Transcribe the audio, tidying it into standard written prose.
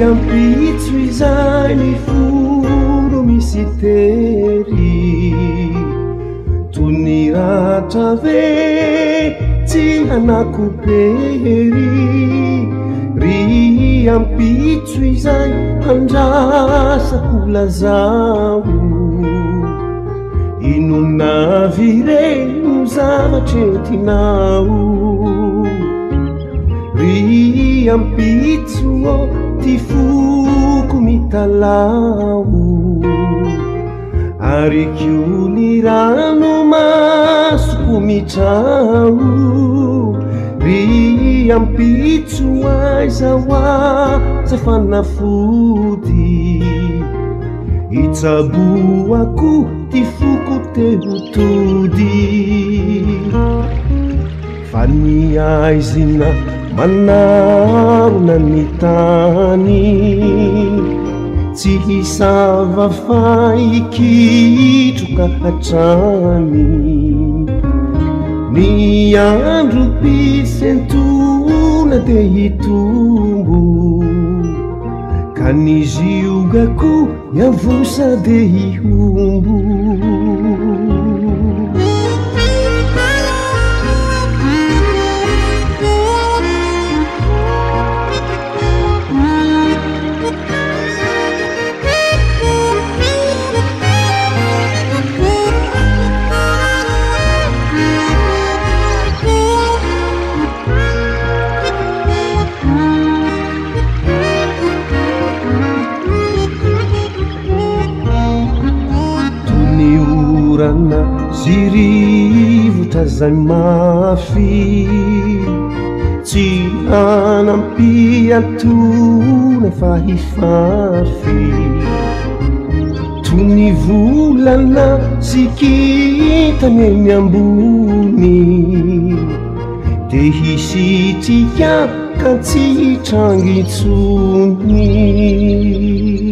ampitso izay ny foro misy tery toy ny ratra ve tsy hanakopery ry ampitso izay handrasako lazao inona vireno zavatretinao ry ampitso ty foko mitalao ary kio ny rano masoko mitrao ry ampitso aizahoa zay fanafody itsaboako ty foko tehotody fa ny aizina manarona ny tany tsy hisava fa ikitroka hatrany ny andro pisentona de hitombo ka ny ziogako yavosa de hihombo zirivotra zay mafy tsy anampiatona fa hifafy toy ny volana sy kitany eny ambony de hisitrika ka tsy hitrangitsony